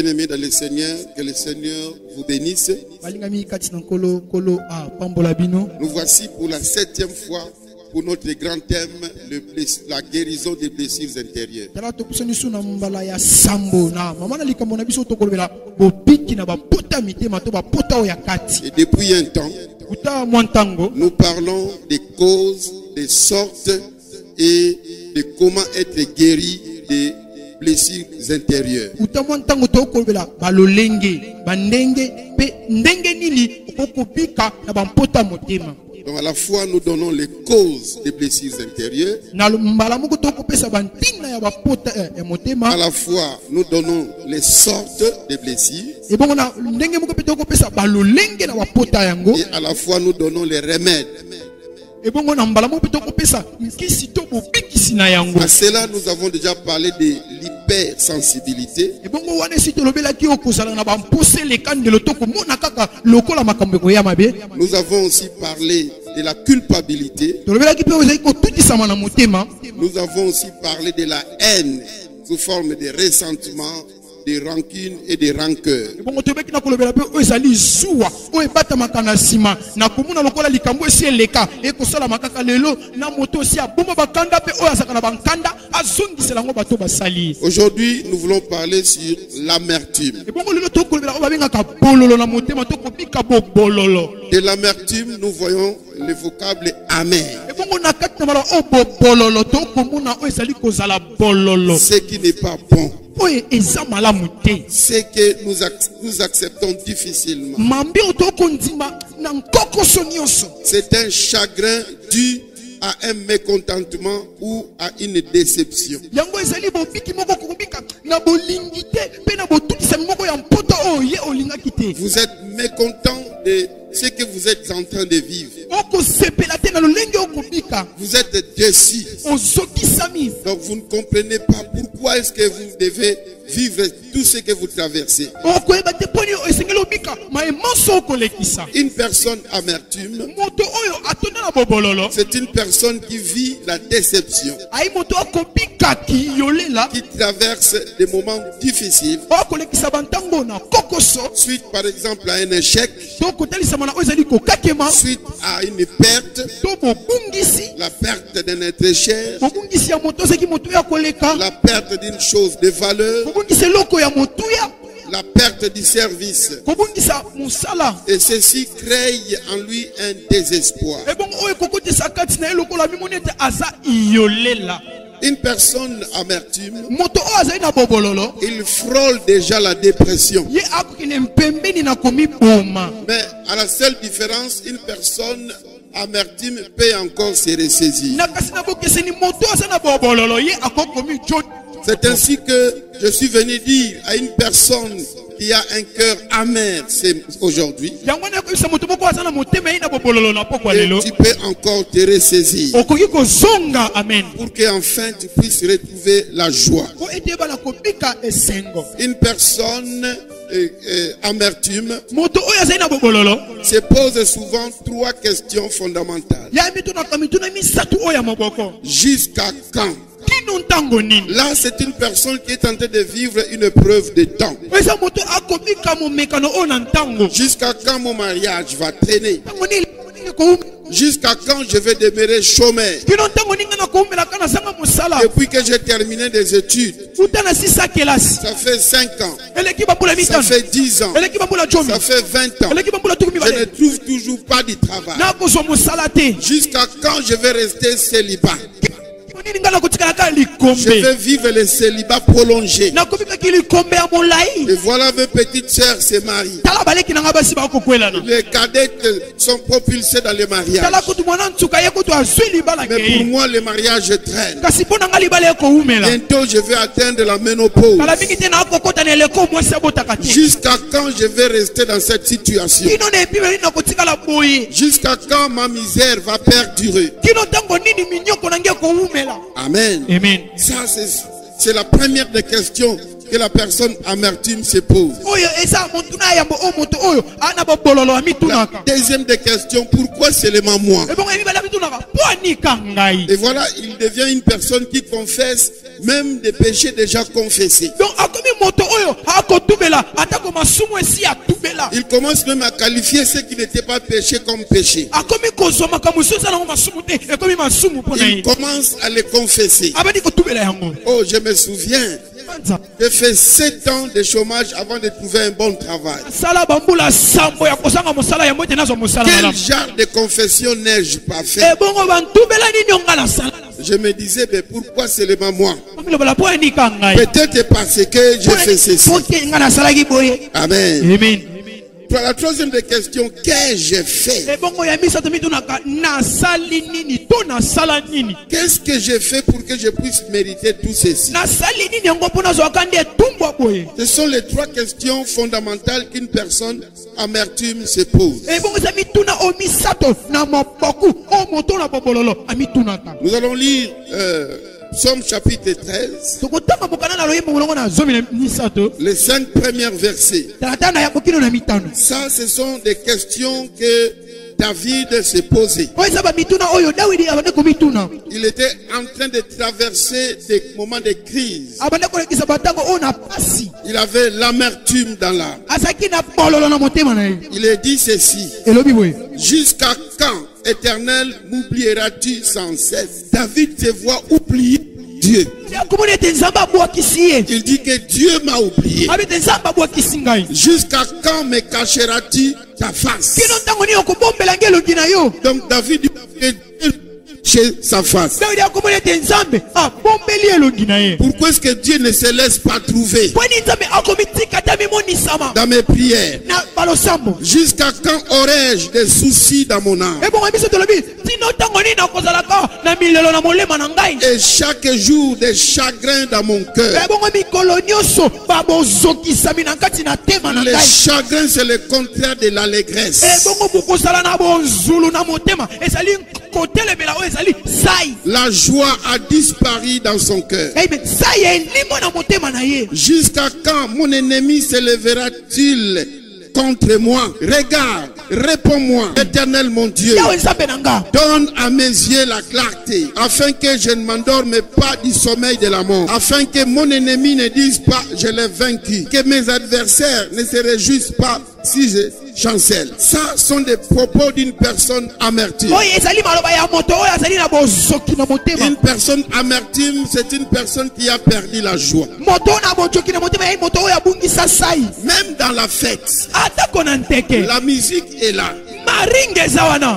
bien-aimés dans le Seigneur, que le Seigneur vous bénisse. Nous voici pour la 7e fois pour notre grand thème, la guérison des blessures intérieures. Et depuis un temps, nous parlons des causes, des sortes et de comment être guéri des blessures intérieures. Donc à la fois nous donnons les causes des blessures intérieures, à la fois nous donnons les sortes des blessures, et à la fois nous donnons les remèdes. À cela, nous avons déjà parlé de l'hypersensibilité. Nous avons aussi parlé de la culpabilité. Nous avons aussi parlé de la haine sous forme de ressentiment, de rancune et de rancœur. Aujourd'hui, nous voulons parler sur l'amertume. De l'amertume, nous voyons le vocable amer. Ce qui n'est pas bon. C'est que nous acceptons difficilement. C'est un chagrin dû à un mécontentement ou à une déception. Vous êtes mécontent de ce que vous êtes en train de vivre. Vous êtes déçu. Donc vous ne comprenez pas pourquoi est-ce que vous devez vivre tout ce que vous traversez. Une personne amertume, c'est une personne qui vit la déception, qui traverse des moments difficiles suite par exemple à un échec, suite à une perte, la perte d'un être cher, la perte d'une chose de valeur, la perte du service. Et ceci crée en lui un désespoir. Une personne amertume, il frôle déjà la dépression. Mais à la seule différence, une personne amertume peut encore se ressaisir. C'est ainsi que je suis venu dire à une personne qui a un cœur amer aujourd'hui, tu peux encore te ressaisir pour qu'enfin tu puisses retrouver la joie. Une personne amertume se pose souvent 3 questions fondamentales. Jusqu'à quand? Là, c'est une personne qui est en train de vivre une épreuve de temps. Jusqu'à quand mon mariage va traîner? Jusqu'à quand je vais demeurer chômeur? Depuis que j'ai terminé des études, ça fait 5 ans, ça fait 10 ans, ça fait 20 ans, je ne trouve toujours pas de travail. Jusqu'à quand je vais rester célibat? Je vais vivre le célibat prolongé. Et voilà, mes petites sœurs se marient. Les cadets sont propulsés dans le mariage. Mais pour moi, le mariage traîne. Bientôt, je vais atteindre la ménopause. Jusqu'à quand je vais rester dans cette situation? Jusqu'à quand ma misère va perdurer? Amen. Amen. Ça, c'est la première des questions que la personne amertume se pose. La deuxième des questions, pourquoi seulement moi? Et voilà, il devient une personne qui confesse même des péchés déjà confessés. Donc, il commence même à qualifier ce qui n'était pas péché comme péché. Il commence à les confesser. Oh, je me souviens. J'ai fait 7 ans de chômage avant de trouver un bon travail. Quel genre de confession n'ai-je pas fait? Je me disais, mais pourquoi seulement moi? Peut-être parce que j'ai fait ceci. Amen. Amen. La troisième des questions, qu'ai-je fait? Qu'est-ce que j'ai fait pour que je puisse mériter tout ceci? Ce sont les 3 questions fondamentales qu'une personne amertume se pose. Nous allons lire Psaume chapitre 13, les 5 premiers versets. Ça, ce sont des questions que David s'est posées. Il était en train de traverser des moments de crise. Il avait l'amertume dans l'âme. Il a dit ceci: jusqu'à quand, Éternel, m'oublieras-tu sans cesse? David te voit oublier Dieu. Il dit que Dieu m'a oublié. Jusqu'à quand me cacheras-tu ta face? Donc David dit chez sa face. Pourquoi est-ce que Dieu ne se laisse pas trouver dans mes prières? Jusqu'à quand aurais-je des soucis dans mon âme? Et chaque jour des chagrins dans mon cœur. Les chagrins, c'est le contraire de l'allégresse. La joie a disparu dans son cœur. Jusqu'à quand mon ennemi se lèvera-t-il contre moi? Regarde, réponds-moi, Éternel mon Dieu. Donne à mes yeux la clarté, afin que je ne m'endorme pas du sommeil de la mort, afin que mon ennemi ne dise pas je l'ai vaincu, que mes adversaires ne se réjouissent pas si je chancelle. Ça sont des propos d'une personne amertume. Une personne amertume, c'est une personne qui a perdu la joie. Même dans la fête, la musique est là.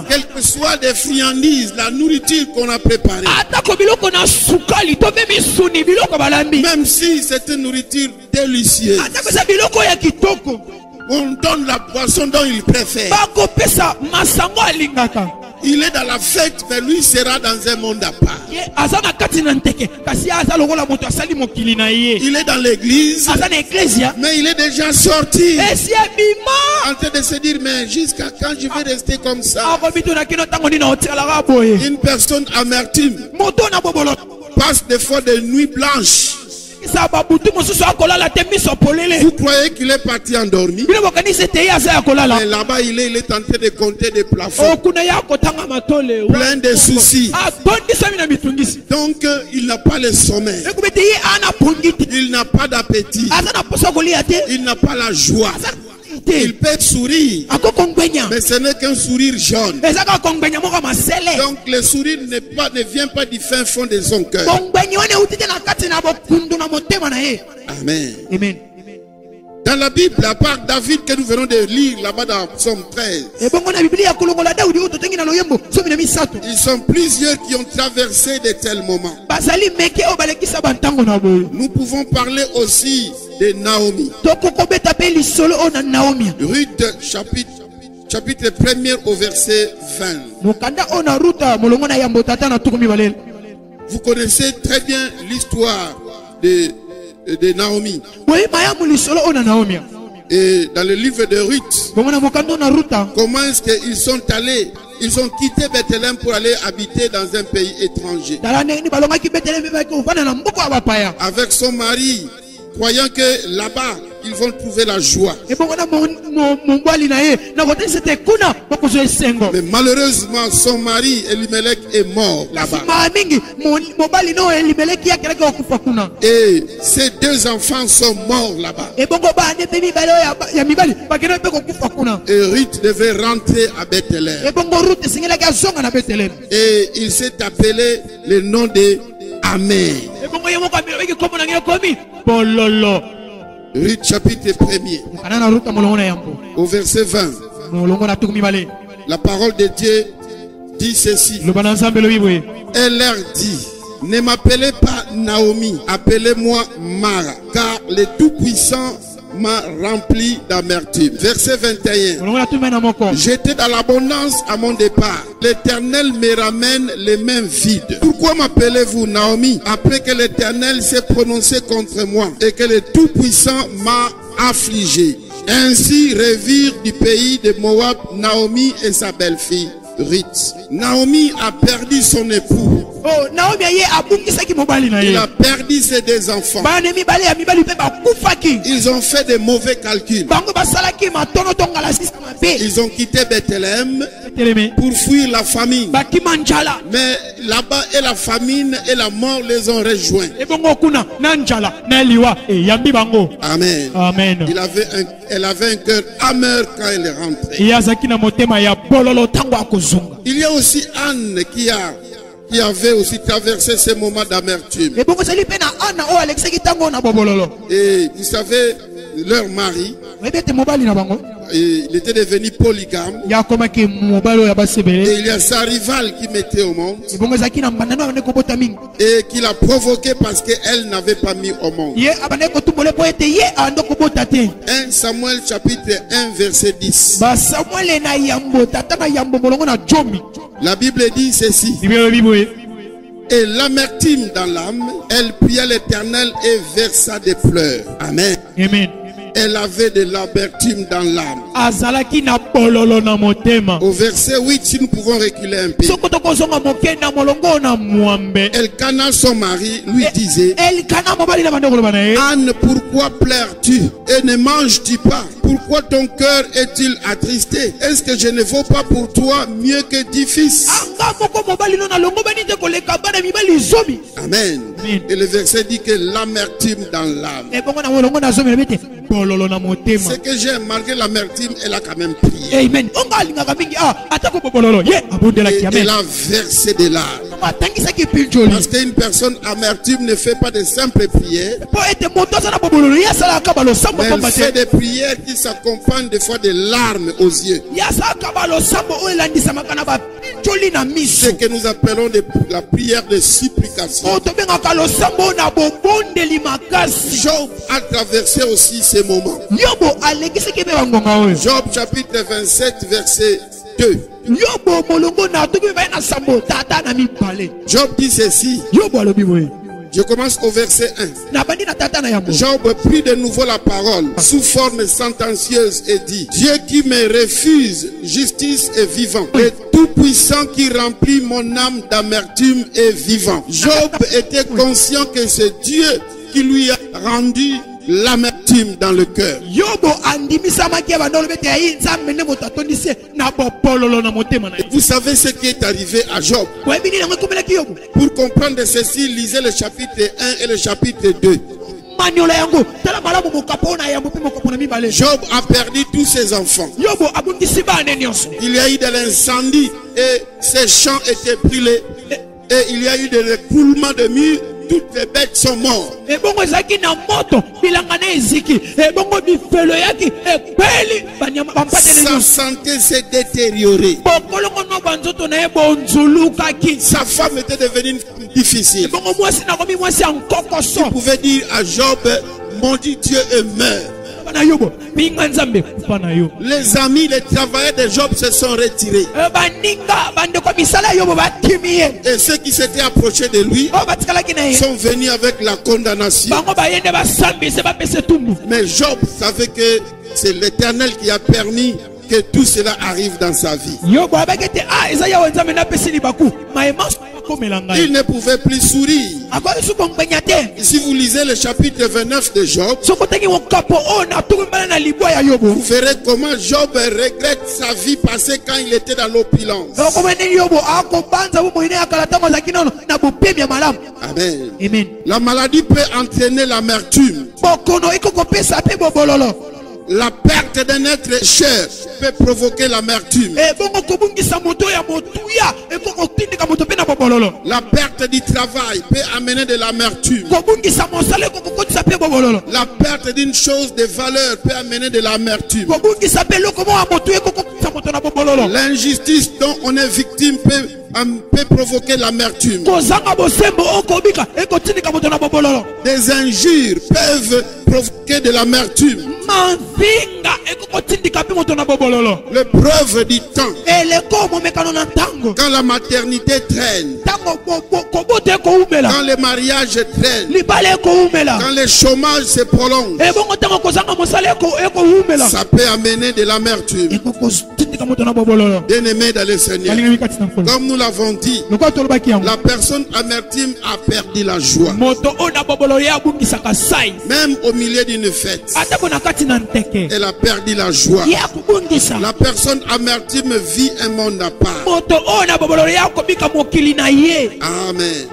Quelles que soient des friandises, la nourriture qu'on a préparée, même si c'est une nourriture délicieuse, on donne la boisson dont il préfère. Il est dans la fête, mais lui sera dans un monde à part. Il est dans l'église, mais il est déjà sorti, en train de se dire, mais jusqu'à quand je vais rester comme ça? Une personne amertume passe des fois des nuits blanches. Vous croyez qu'il est parti endormi? Mais là-bas il est en train de compter des plafonds, plein de soucis. Donc il n'a pas le sommeil, il n'a pas d'appétit, il n'a pas la joie. Il peut sourire, mais ce n'est qu'un sourire jaune. Donc le sourire ne vient pas du fin fond de son cœur. Amen. Amen. Dans la Bible, à part David que nous venons de lire là-bas dans Psaume 13, ils sont plusieurs qui ont traversé de tels moments. Nous pouvons parler aussi de Naomi. Ruth chapitre 1er au verset 20. Vous connaissez très bien l'histoire de Naomi. Et dans le livre de Ruth, comment est-ce qu'ils sont allés? Ils ont quitté Bethléem pour aller habiter dans un pays étranger avec son mari, croyant que là-bas ils vont trouver la joie. Mais malheureusement, son mari Elimelech est mort là-bas. Et ses deux enfants sont morts là-bas. Et Ruth devait rentrer à Bethléem. Et il s'est appelé le nom de Amen. Ruth chapitre 1er au verset 20. La parole de Dieu dit ceci. Elle leur dit: ne m'appelez pas Naomi, appelez-moi Mara, car le Tout-Puissant m'a rempli d'amertume. Verset 21. J'étais dans l'abondance à mon départ. L'Éternel me ramène les mains vides. Pourquoi m'appelez-vous Naomi, après que l'Éternel s'est prononcé contre moi et que le Tout-Puissant m'a affligé? Ainsi revire du pays de Moab Naomi et sa belle-fille Ruth. Naomi a perdu son époux. Il a perdu ses deux enfants. Ils ont fait de mauvais calculs. Ils ont quitté Bethléem pour fuir la famine. Mais là-bas, et la famine et la mort les ont rejoints. Amen. Amen. Elle avait un cœur amer quand elle est rentrée. Il y a aussi Anne qui avait aussi traversé ces moments d'amertume. Et vous savez, leur mari, il était devenu polygame. Et il y a sa rivale qui mettait au monde. Et qui l'a provoqué parce qu'elle n'avait pas mis au monde. 1 Samuel chapitre 1 verset 10. La Bible dit ceci. Et l'amertume dans l'âme, elle pria l'Éternel et versa des pleurs. Amen. Amen. Elle avait de l'amertume dans l'âme. Au verset 8, si nous pouvons reculer un peu. Elkana, son mari, lui disait: Anne, pourquoi pleures-tu et ne manges-tu pas? Pourquoi ton cœur est-il attristé? Est-ce que je ne vaux pas pour toi mieux que 10 fils? Amen. Et le verset dit que l'amertume dans l'âme. Ce que j'ai, malgré l'amertume, elle a quand même prié. Amen. Et elle a versé de larmes. Parce qu'une personne amertume ne fait pas de simples prières, mais elle fait des prières qui s'accompagnent des fois de larmes aux yeux. Ce que nous appelons la prière de supplication. Job a traversé aussi ces moments. Job chapitre 27 verset 2. Job dit ceci. Je commence au verset 1. Job prit de nouveau la parole sous forme sentencieuse et dit: Dieu qui me refuse justice est vivant. Le Tout-Puissant qui remplit mon âme d'amertume est vivant. Job était conscient que c'est Dieu qui lui a rendu l'amertume dans le cœur. Vous savez ce qui est arrivé à Job. Pour comprendre ceci, lisez le chapitre 1 et le chapitre 2. Job a perdu tous ses enfants. Il y a eu de l'incendie et ses champs étaient brûlés. Et il y a eu de l'écroulement de murs. Toutes les bêtes sont mortes. Sa santé s'est détériorée. Sa femme était devenue difficile. Tu pouvais dire à Job: maudit Dieu et meurt. Les amis, les travailleurs de Job se sont retirés. Et ceux qui s'étaient approchés de lui sont venus avec la condamnation. Mais Job savait que c'est l'Éternel qui a permis que tout cela arrive dans sa vie. Il ne pouvait plus sourire. Si vous lisez le chapitre 29 de Job, vous verrez comment Job regrette sa vie passée quand il était dans l'opulence. Amen. Amen. La maladie peut entraîner l'amertume. La perte d'un être cher peut provoquer l'amertume. La perte du travail peut amener de l'amertume. La perte d'une chose de valeur peut amener de l'amertume. L'injustice dont on est victime peut provoquer l'amertume. Des injures peuvent provoquer de l'amertume. L'épreuve du temps. Quand la maternité traîne. Quand les mariages traînent. Quand le chômage se prolonge. Ça peut amener de l'amertume. Bien-aimé dans le Seigneur. Comme nous l'avons dit, la personne amertume a perdu la joie. Même au milieu d'une fête, elle a perdu la joie. La personne amertume vit un monde à part. Amen.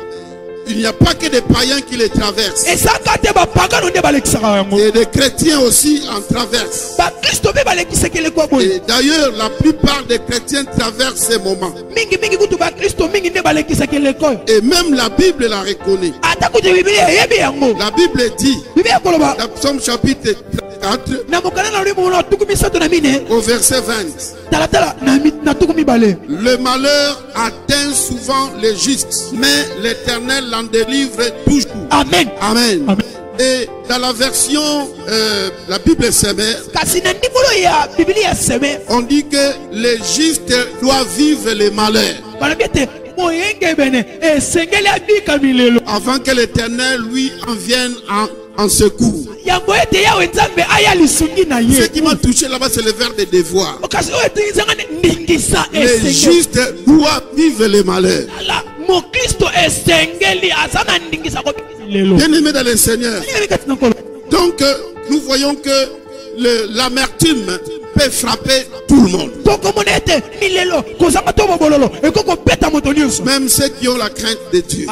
Il n'y a pas que des païens qui les traversent. Et des chrétiens aussi en traversent. Et d'ailleurs, la plupart des chrétiens traversent ces moments. Et même la Bible la reconnaît. La Bible dit, dans Psaume chapitre 4, au verset 20, le malheur atteint souvent les justes, mais l'Éternel l'en délivre toujours. Amen. Amen. Amen. Et dans la version la Bible Semeur, on dit que les justes doivent vivre les malheurs avant que l'Éternel lui en vienne en secours. Ce qui m'a touché là-bas, c'est le vers de devoir. Les justes doivent vivre les malheurs. Bien-aimé dans le Seigneur. Donc, nous voyons que l'amertume peut frapper tout le monde. Même ceux qui ont la crainte de Dieu.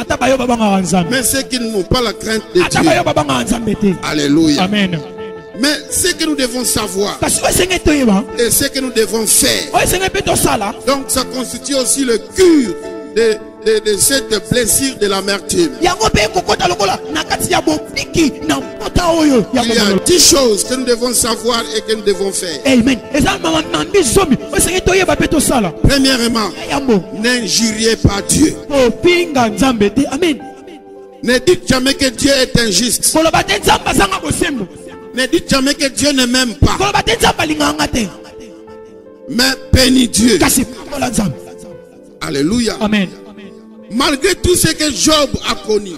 Mais ceux qui n'ont pas la crainte de Dieu. Alléluia. Amen. Mais ce que nous devons savoir et ce que nous devons faire, donc ça constitue aussi le cure de cette blessure de l'amertume. Il y a 10 choses que nous devons savoir et que nous devons faire. Amen. Premièrement, n'injuriez pas Dieu. Amen. Ne dites jamais que Dieu est injuste. Ne dites jamais que Dieu ne m'aime pas. Mais bénis Dieu. Alléluia. Amen. Malgré tout ce que Job a connu,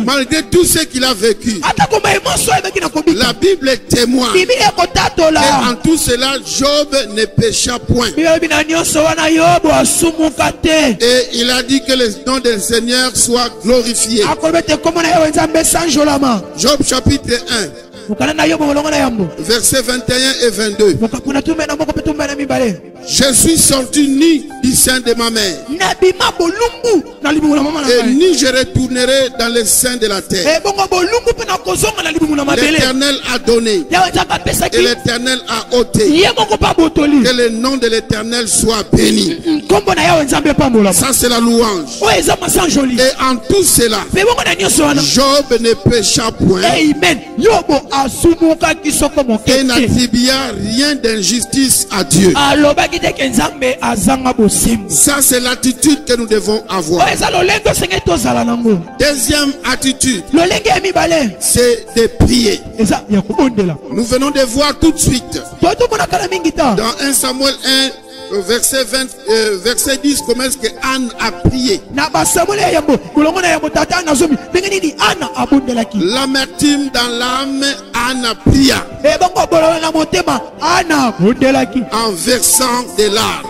malgré tout ce qu'il a vécu, la Bible témoigne. Et en tout cela, Job ne pécha point. Et il a dit que le nom du Seigneur soit glorifié. Job chapitre 1. Versets 21 et 22. Je suis sorti ni du sein de ma mère, et ni je retournerai dans le sein de la terre. L'Éternel a donné et l'Éternel a ôté. Que le nom de l'Éternel soit béni. Ça c'est la louange. Et en tout cela, Job ne pécha point et n'attribua rien d'injustice à Dieu. Ça c'est l'attitude que nous devons avoir. Deuxième attitude, c'est de prier. Nous venons de voir tout de suite dans 1 Samuel 1 verset 10, comment est-ce que Anne a prié. L'amertume dans l'âme, Anne a prié en versant des larmes.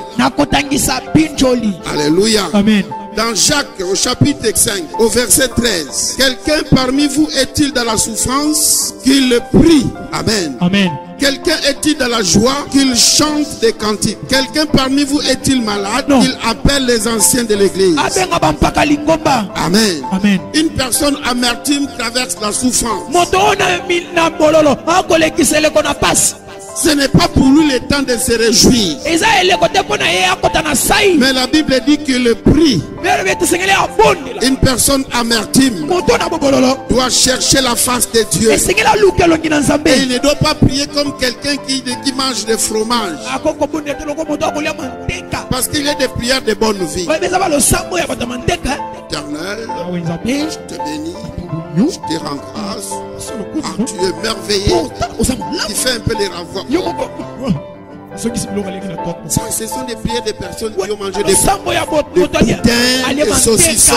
Alléluia. Amen. Dans Jacques, au chapitre 5, au verset 13, quelqu'un parmi vous est-il dans la souffrance? Qu'il le prie. Amen. Amen. Quelqu'un est-il dans la joie? Qu'il chante des cantiques. Quelqu'un parmi vous est-il malade? Qu'il appelle les anciens de l'église. Amen. Amen. Une personne amertume traverse la souffrance. Ce n'est pas pour lui le temps de se réjouir. Mais la Bible dit que le prix, une personne amertume doit chercher la face de Dieu. Et il ne doit pas prier comme quelqu'un qui mange des fromages. Parce qu'il y a des prières de bonne vie. Éternel, je te bénis, je te rends grâce. Ah, tu es merveilleux. Tu fais un peu les ravoirs. Ce sont des prières de personnes qui ont mangé des boudins, des saucissons,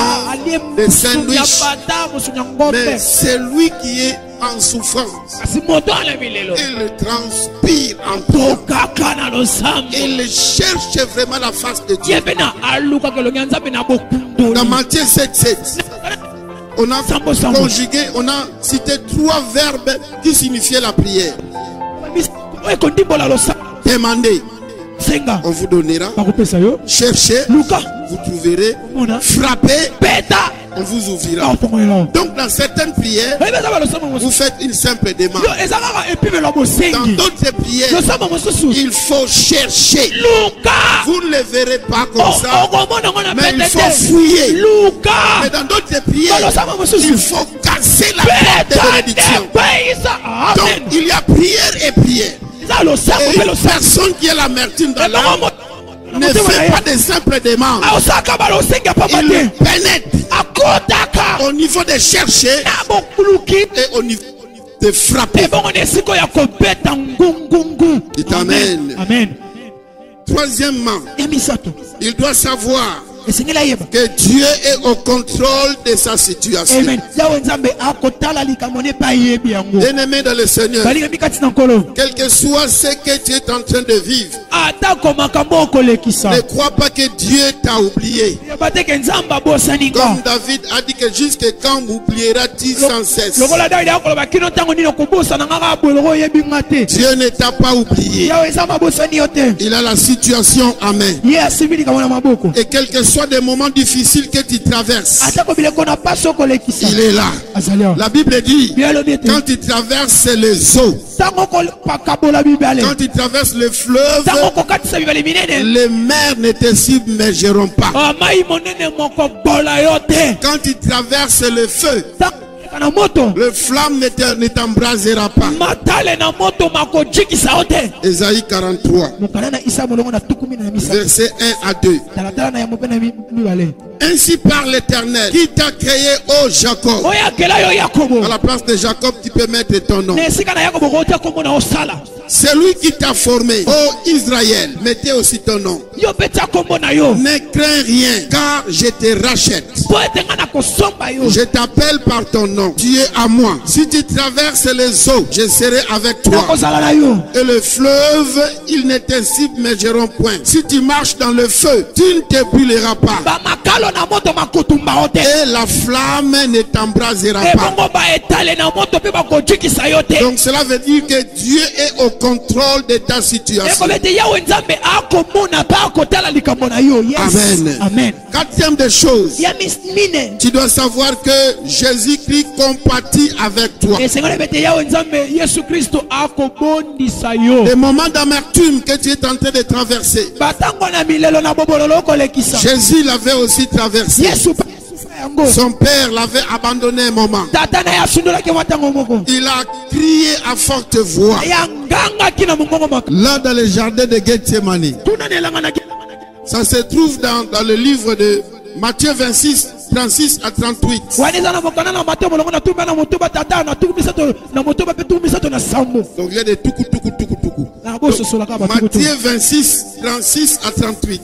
des sandwichs. Mais c'est lui qui est en souffrance. Il transpire en toi. Il cherche vraiment la face de Dieu. Dans Matthieu 7:7, on a conjugué, on a cité 3 verbes qui signifiaient la prière. Demandez, on vous donnera. Cherchez, vous trouverez. Frappez, on vous ouvrira. Donc dans certaines prières, vous faites une simple demande. Dans d'autres prières, il faut chercher. Vous ne le verrez pas comme ça, mais il faut fouiller. Mais dans d'autres prières, il faut casser la porte de bénédiction. Donc il y a prière et prière. Et une personne qui a l'amertume dans l'âme ne fait pas de simples demandes. Il pénètre au niveau de chercher et au niveau de frapper. Dites Amen. Amen. Troisièmement, il doit savoir que Dieu est au contrôle de sa situation. Bien-aimé dans le Seigneur, quel que soit ce que tu es en train de vivre, ne crois pas que Dieu t'a oublié. Comme David a dit que jusqu'à quand m'oublieras-tu sans cesse? Dieu ne t'a pas oublié. Il a la situation en main. Et quel que soit des moments difficiles que tu traverses, il est là. La Bible dit, quand tu traverses les eaux, quand tu traverses le fleuve, les mers ne te submergeront pas. Quand tu traverses le feu, le flamme ne t'embrasera pas. Ésaïe 43, verset 1 à 2. Ainsi parle l'Éternel qui t'a créé, ô Jacob. À la place de Jacob, tu peux mettre ton nom. C'est lui qui t'a formé, ô Israël. Mettez aussi ton nom. Ne crains rien, car je te rachète. Je t'appelle par ton nom. Tu es à moi. Si tu traverses les eaux, je serai avec toi. Et le fleuve, ils ne te submergeront point. Si tu marches dans le feu, tu ne te brûleras pas. Et la flamme ne t'embrasera pas. Donc cela veut dire que Dieu est au contrôle de ta situation. Amen. Amen. Quatrième des choses, tu dois savoir que Jésus-Christ compatit avec toi. Les moments d'amertume que tu es en train de traverser, Jésus l'avait aussi traversé. Son père l'avait abandonné un moment. Il a crié à forte voix. Là dans le jardin de Gethsemane. Ça se trouve dans le livre de Matthieu 26, 36 à 38. Donc il y a des tuku. Matthieu 26, 36 à 38.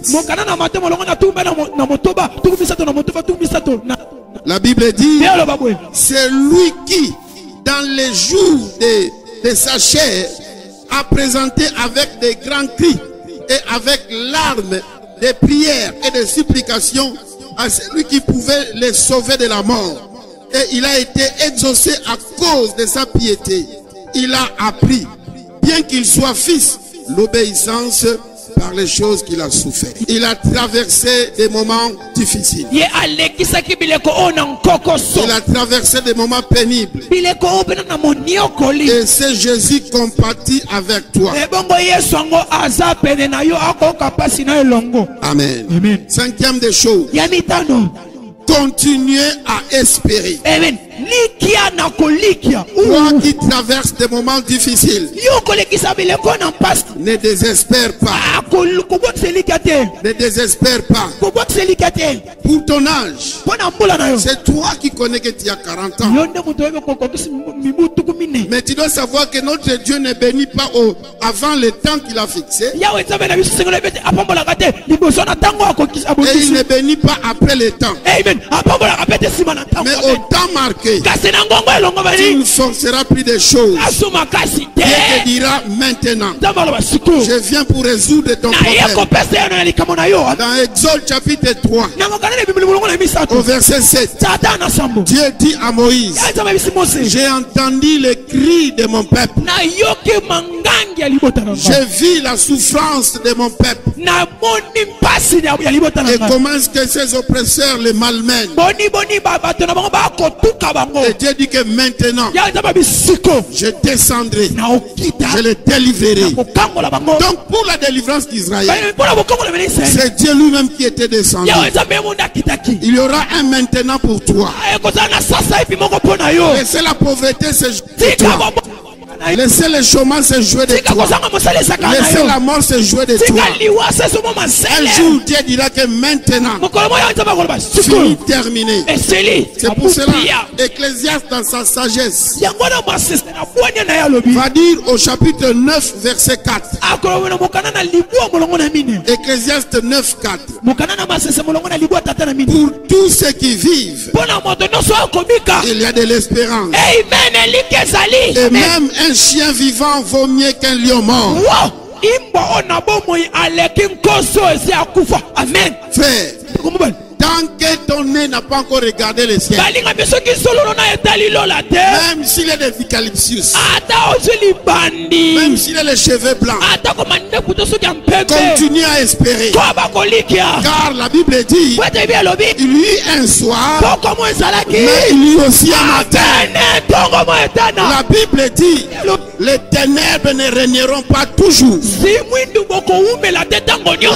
La Bible dit, c'est lui qui, dans les jours de sa chair, a présenté avec des grands cris et avec larmes, des prières et des supplications à celui qui pouvait les sauver de la mort. Et il a été exaucé à cause de sa piété. Il a appris, bien qu'il soit fils, l'obéissance par les choses qu'il a souffert. Il a traversé des moments difficiles. Il a traversé des moments pénibles. Et c'est Jésus compatit avec toi. Amen. Amen. Cinquième des choses. Continuez à espérer. Amen. Toi qui traverses des moments difficiles, ne désespère pas. Ne désespère pas. Pour ton âge, c'est toi qui connais que tu as 40 ans. Mais tu dois savoir que notre Dieu ne bénit pas avant le temps qu'il a fixé. Et il ne bénit pas après le temps. Mais au temps marqué, tu ne forceras plus des choses. Dieu te dira maintenant, je viens pour résoudre ton problème. Dans Exode chapitre 3, au verset 7, Dieu dit à Moïse, j'ai entendu les cris de mon peuple. J'ai vu la souffrance de mon peuple. Et comment est-ce que ces oppresseurs les malmènent. Et Dieu dit que maintenant, je descendrai, je les délivrerai. Donc pour la délivrance d'Israël, c'est Dieu lui-même qui était descendu. Il y aura un maintenant pour toi. Laissez la pauvreté se jouer de toi. Laissez le chômage se jouer de toi. Laissez la mort se jouer de toi. Un jour Dieu dira que maintenant, fini, terminé. C'est pour cela, Ecclésiaste dans sa sagesse va dire au chapitre 9 verset 4. Ecclésiaste 9 4. Pour tous ceux qui vivent, il y a de l'espérance. Et même un chien vivant vaut mieux qu'un lion mort. Amen. Frère, tant que ton nez n'a pas encore regardé le ciel, même s'il est de l'eucalyptus, même s'il a les cheveux blancs, continue à espérer. Car la Bible dit, il y eut un soir, mais il y eut aussi un matin. La Bible dit, les ténèbres ne régneront pas toujours.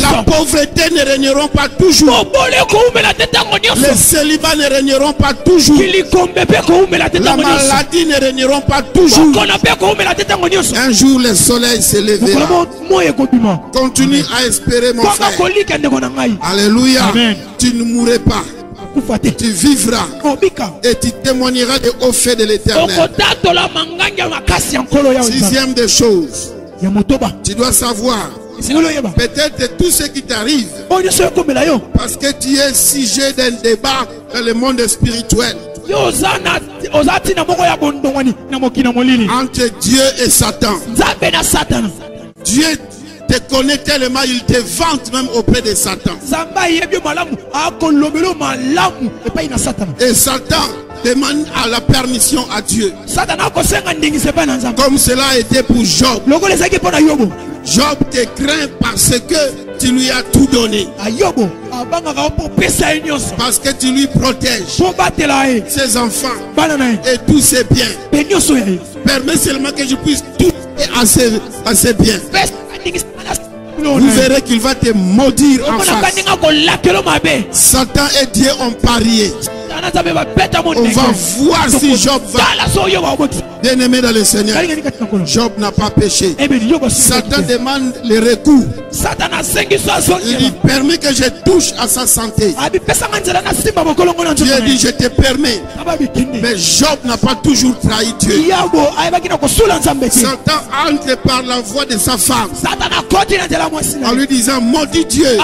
La pauvreté ne régneront pas toujours. Les célibats ne régneront pas toujours. La maladie ne régneront pas toujours. Un jour le soleil se lèvera. Continue à espérer mon frère. Alléluia. Amen. Tu ne mourras pas. Tu vivras et tu témoigneras des hauts faits de l'Éternel. Sixième des choses, tu dois savoir, peut-être tout ce qui t'arrive parce que tu es sujet d'un débat dans le monde spirituel entre Dieu et Satan. Dieu te connaît tellement, il te vante même auprès de Satan. Et Satan demande à la permission à Dieu. Comme cela a été pour Job. Job te craint parce que tu lui as tout donné. Parce que tu lui protèges ses enfants et tous ses biens. Permets seulement que je puisse tout à ses biens. Vous verrez qu'il va te maudire en face. Satan et Dieu ont parié. On va voir si Job va. Bien-aimé dans le Seigneur, Job n'a pas péché. Satan demande les recours. Il dit, permet que je touche à sa santé. Dieu dit, je te permets. Mais Job n'a pas toujours trahi Dieu. Satan entre par la voix de sa femme en lui disant, maudit Dieu.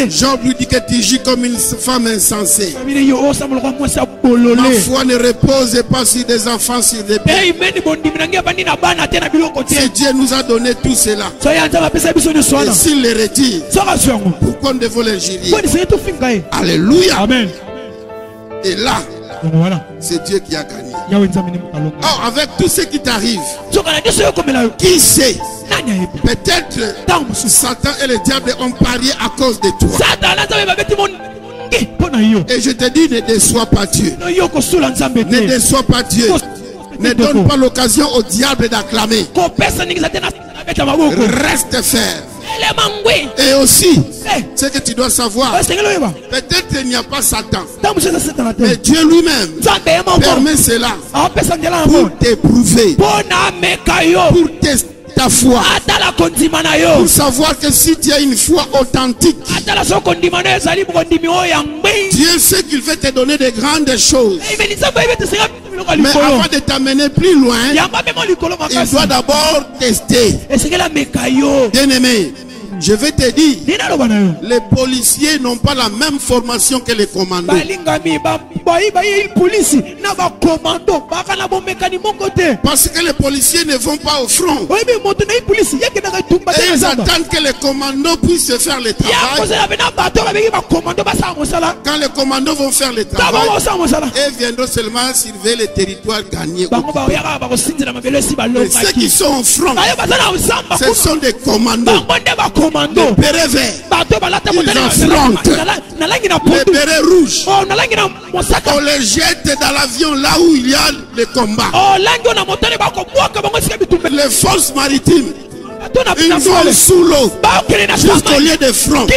Job lui dit que tu gis comme une femme insensée. Ma foi ne repose pas sur des enfants, sur des biens. Si Dieu nous a donné tout cela, et s'il les retire, pourquoi nous devons l'injurier? Alléluia. Amen. Et là, c'est Dieu qui a gagné. Oh, avec tout ce qui t'arrive, qui sait? Peut-être Satan et le diable ont parié à cause de toi. Et je te dis, ne déçois pas Dieu. Ne déçois pas Dieu. Ne donne pas l'occasion au diable d'acclamer. Reste ferme. Et aussi, ce que tu dois savoir, peut-être qu'il n'y a pas Satan, mais Dieu lui-même permet cela pour t'éprouver, pour tester ta foi, pour savoir que si tu as une foi authentique, Dieu sait qu'il veut te donner de grandes choses. Mais avant de t'amener plus loin, il doit d'abord tester. Bien aimé, je vais te dire, les policiers n'ont pas la même formation que les commandos. Parce que les policiers ne vont pas au front. Et ils attendent que les commandos puissent faire le travail. Quand les commandos vont faire le travail, ils viendront seulement surveiller les territoires gagnés. Ceux qui sont au front, ce sont des commandos. Les bérets verts, ils affrontent. Les bérets rouges, on les jette dans l'avion là où il y a le combat. Les forces maritimes, ils vont sous l'eau jusqu'au lieu de front.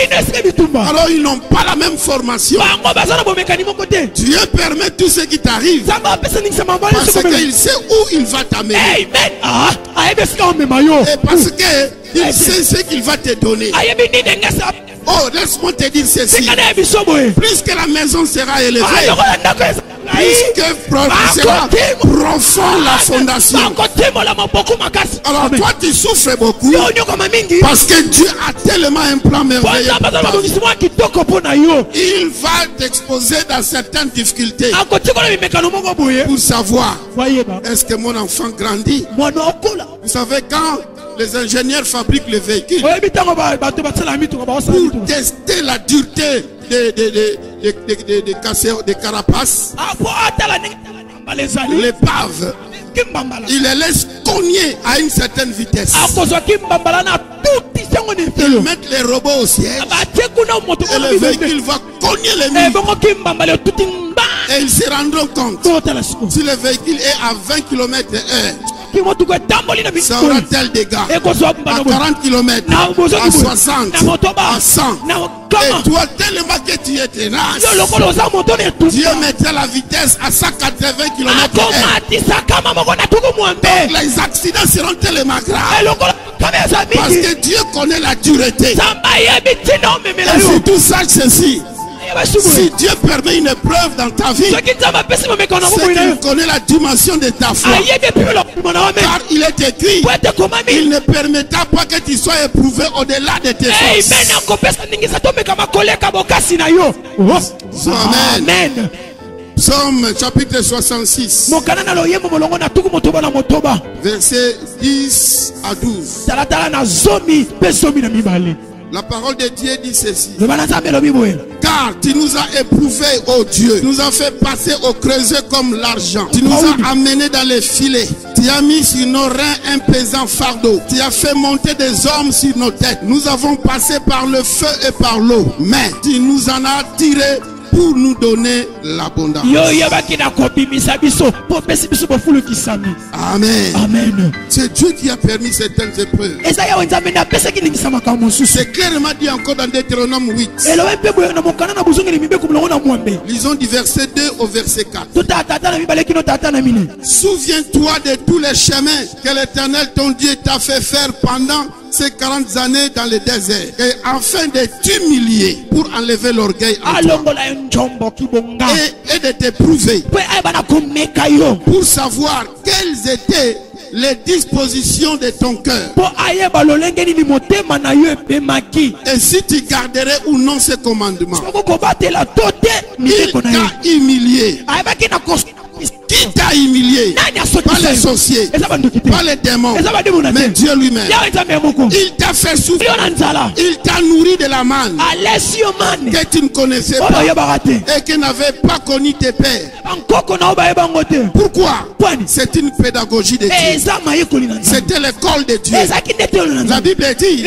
Alors ils n'ont pas la même formation. Dieu permet tout ce qui t'arrive parce qu'il sait où il va t'amener. Et parce qu'il sait ce qu'il va te donner. Oh, laisse-moi te dire ceci. Plus que la maison sera élevée, plus que sera profond la fondation. Alors toi tu souffres beaucoup parce que Dieu a tellement un plan merveilleux. Il va t'exposer dans certaines difficultés pour savoir, est-ce que mon enfant grandit? Vous savez, quand les ingénieurs fabriquent les véhicules, pour tester la dureté des carapaces, l'épave, il les laisse cogner à une certaine vitesse. Ils mettent les robots au siège et le véhicule va cogner les murs. Et ils se rendront compte, si le véhicule est à 20 km/h, ça aura tel dégât. À 40 km, à 60, à 100. Et toi, tellement que tu es tenace, Dieu mettra la vitesse à 180 km/h. Donc les accidents seront tellement graves parce que Dieu connaît la dureté. Et surtout sache ceci: si Dieu permet une épreuve dans ta vie, c'est qu'il connaît la dimension de ta foi. Car il est écrit, il ne permettra pas que tu sois éprouvé au-delà de tes forces. Amen. Psaume chapitre 66, versets 10 à 12. La parole de Dieu dit ceci: car tu nous as éprouvés, ô Dieu, tu nous as fait passer au creuset comme l'argent, tu nous as amenés dans les filets, tu as mis sur nos reins un pesant fardeau, tu as fait monter des hommes sur nos têtes. Nous avons passé par le feu et par l'eau, mais tu nous en as tirés pour nous donner l'abondance. Amen. Amen. C'est Dieu qui a permis certaines épreuves. C'est clairement dit encore dans Deutéronome 8. Lisons du verset 2 au verset 4. Souviens-toi de tous les chemins que l'Éternel ton Dieu t'a fait faire pendant ces 40 années dans le désert, et afin de t'humilier pour enlever l'orgueil en toi et de t'éprouver pour savoir quelles étaient les dispositions de ton cœur. Et si tu garderais ou non ces commandements, il t'a humilié. Qui t'a humilié? Pas les sorciers, pas les démons, mais Dieu lui-même. Il t'a fait souffrir. Il t'a nourri de la manne que tu ne connaissais pas et qui n'avait pas connu tes pères. Pourquoi? C'est une pédagogie de Dieu. C'était l'école de Dieu. La Bible dit,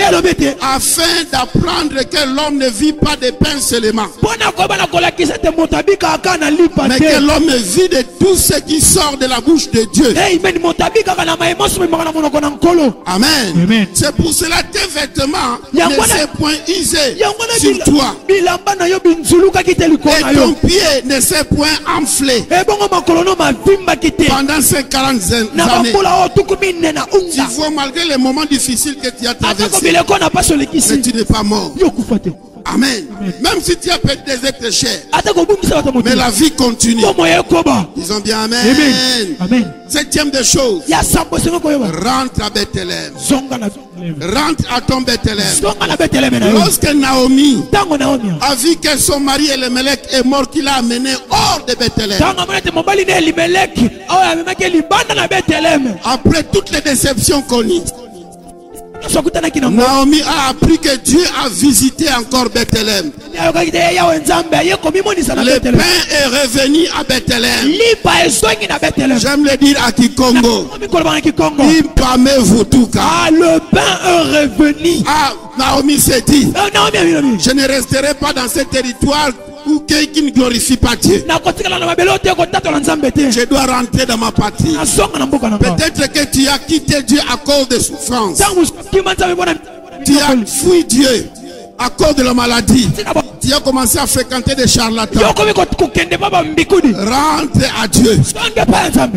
afin d'apprendre que l'homme ne vit pas de pain seulement, mais que l'homme vit de tout ce qui sort de la bouche de Dieu. Amen. C'est pour cela que tes vêtements ne sont point usés sur toi. Et ton pied ne s'est point enflé. Pendant ces 40 années, tu vois, malgré les moments difficiles que tu as traversés, mais tu n'es pas mort. Amen. Même si tu as perdu des êtres chers, mais la vie continue. Disons bien Amen. Amen. Septième des choses, rentre à Bethléem. Rentre à ton Bethléem. Lorsque Naomi a vu que son mari Elimelech est mort, qu'il a amené hors de Bethléem, après toutes les déceptions connues, Naomi a appris que Dieu a visité encore Bethléem. Le pain est revenu à Bethléem. J'aime le dire à Kikongo. Le pain est revenu. Naomi s'est dit, je ne resterai pas dans ce territoire où quelqu'un ne glorifie pas Dieu. Je dois rentrer dans ma patrie. Peut-être que tu as quitté Dieu à cause de souffrance. Tu as fui Dieu à cause de la maladie. Tu as commencé à fréquenter des charlatans. Rentre à Dieu.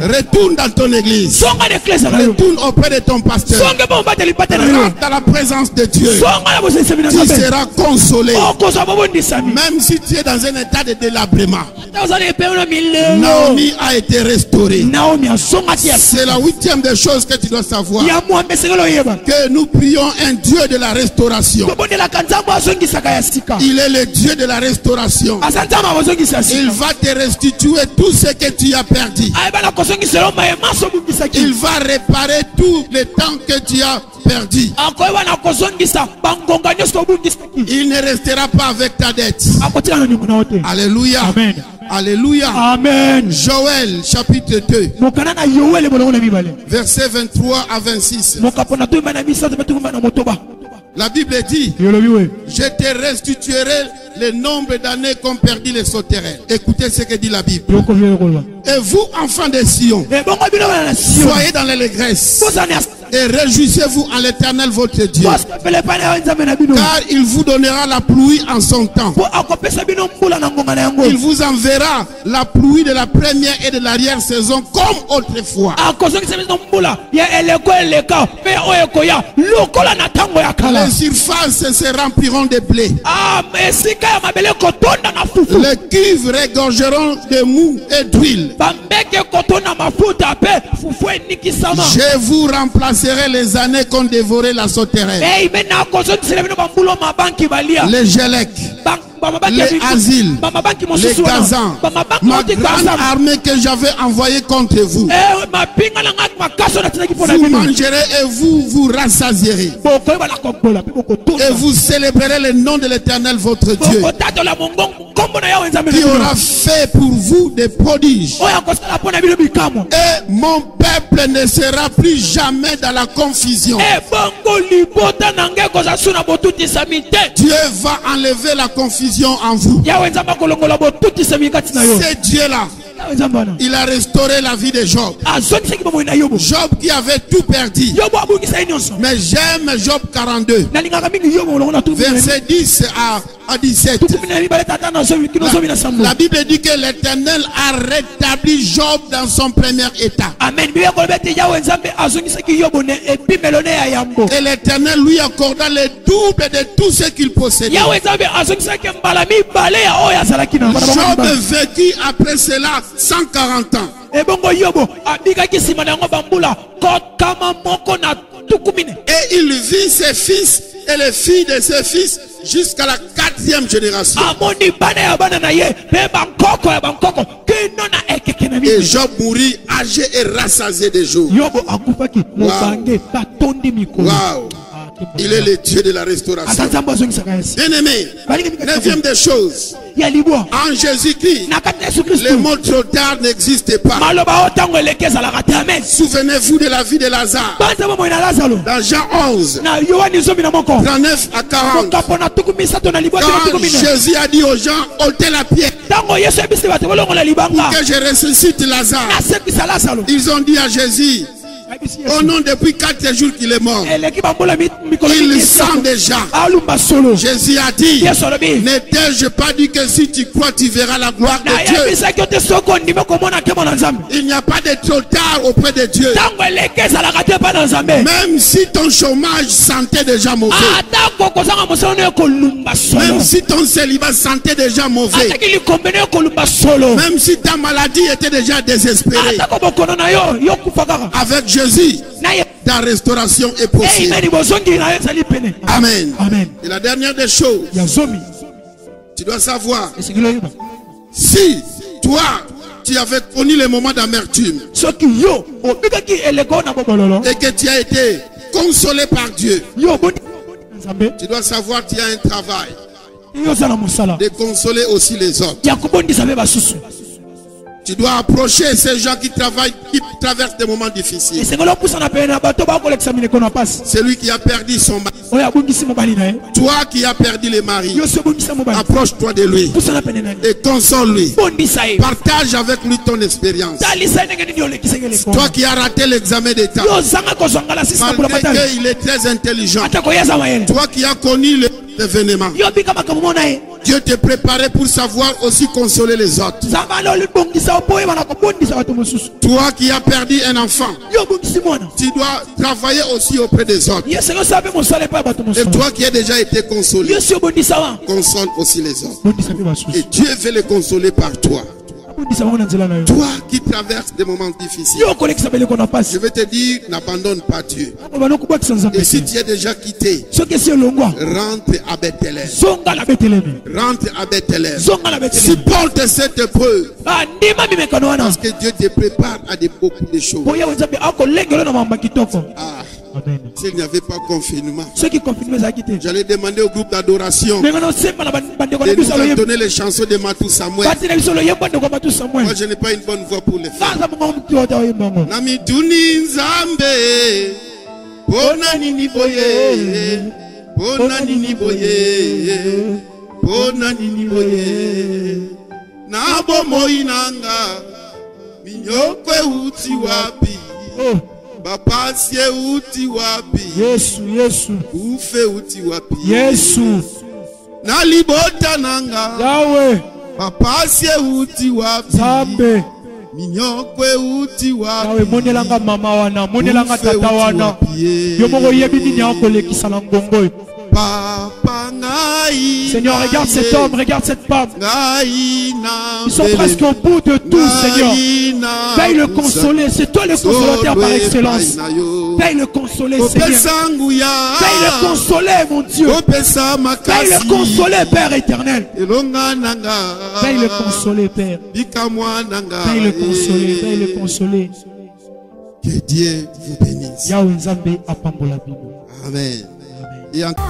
Retourne dans ton église. Retourne auprès de ton pasteur. Rentre dans la présence de Dieu. Tu seras consolé. Même si tu es dans un état de délabrement. Naomi a été restaurée. C'est la 8e des choses que tu dois savoir. Que nous prions un Dieu de la restauration. Il est le Dieu de la restauration. Il va te restituer tout ce que tu as perdu. Il va réparer tout le temps que tu as perdu. Il ne restera pas avec ta dette. Alléluia. Amen. Alléluia. Amen. Joël chapitre 2 verset 23 à 26. La Bible dit, je te restituerai le nombre d'années qu'ont perdu les sauterelles. Écoutez ce que dit la Bible. Et vous, enfants de Sion, soyez dans l'allégresse et réjouissez-vous en l'Éternel votre Dieu, car il vous donnera la pluie en son temps. Il vous enverra la pluie de la première et de l'arrière saison comme autrefois. Les surfaces se rempliront de blé. Les cuves regorgeront de mou et d'huile. Je vous remplacerai les années qu'ont dévoré la sauterelle, les gélèques, les asiles, les gazans, ma grande armée que j'avais envoyée contre vous. Vous mangerez et vous vous rassasierez. Et vous célébrerez le nom de l'Éternel votre Dieu, qui aura fait pour vous des prodiges. Et mon peuple ne sera plus jamais dans la confusion. Dieu va enlever la confusion en vous. C'est Dieu-là, il a restauré la vie de Job. Job qui avait tout perdu. Mais j'aime Job 42 verset 10 à 17. La Bible dit que l'Éternel a rétabli Job dans son premier état. Et l'Éternel lui accorda le double de tout ce qu'il possédait. Job vécut après cela 140 ans. Et il vit ses fils et les filles de ses fils jusqu'à la 4e génération. Et Job mourit âgé et rassasié des jours. Wow. Il est le Dieu de la restauration. Bien-aimé, 9e des choses. En Jésus-Christ, les mots trop tard n'existent pas. Souvenez-vous de la vie de Lazare. Dans Jean 11, 39 à 40. Quand Jésus a dit aux gens, ôtez la pierre pour que je ressuscite Lazare, ils ont dit à Jésus, oh non, depuis 4 jours qu'il est mort. Il sent déjà. Jésus a dit, n'ai-je pas dit que si tu crois, tu verras la gloire de Dieu. Il n'y a pas de trop tard auprès de Dieu. Même si ton chômage sentait déjà mauvais, même si ton célibat sentait déjà mauvais, même si ta maladie était déjà désespérée, avec Jésus, ta restauration est possible. Amen. Et la dernière des choses, tu dois savoir, si toi, tu avais connu les moments d'amertume et que tu as été consolé par Dieu, tu dois savoir qu'il y a un travail de consoler aussi les autres. Tu dois approcher ces gens qui travaillent, qui traversent des moments difficiles. Celui qui a perdu son mari, toi qui as perdu les maris, approche-toi de lui et console-lui. Partage avec lui ton expérience. Toi qui as raté l'examen d'État, malgré qu'il est très intelligent, toi qui as connu l'événement, Dieu te préparait pour savoir aussi consoler les autres. Toi qui as perdu un enfant, tu dois travailler aussi auprès des autres. Et toi qui as déjà été consolé, console aussi les autres. Et Dieu veut les consoler par toi. Toi qui traverses des moments difficiles, je vais te dire, n'abandonne pas Dieu. Et si tu es déjà quitté, rentre à Bethléem. Rentre à Bethléem. Supporte cette épreuve. Parce que Dieu te prépare à beaucoup de choses. S'il n'y avait pas confinement, j'allais demander au groupe d'adoration de nous donner les chansons de Matou Samuel. Moi je n'ai pas une bonne voix pour les faire. Nami Tuni Nzambe Pona nini boye Pona nini boye Pona nini boye Nabo moinanga Minyokwe uti wapi Papa sie uti wapi Yesu Ufe uti wapi Yesu Nalibota nanga Yahweh Papa sie uti wapi Zambe Minyokwe uti wapi Yahweh monelanga mama wana monelanga tata wana Yomoko yebini nyako lekisa na ngongo. Papa ngai Seigneur, regarde cet homme, regarde cette femme. Ils sont presque au bout de tout, Seigneur. Veille le consoler, c'est toi le consolateur par excellence. Veille le consoler, Seigneur. Veille le consoler, mon Dieu. Veille le consoler, Père éternel. Veille le consoler, Père. Veille le consoler, veille le consoler. Que Dieu vous bénisse. Yahweh Nzambe apambola bino. Amen. Et encore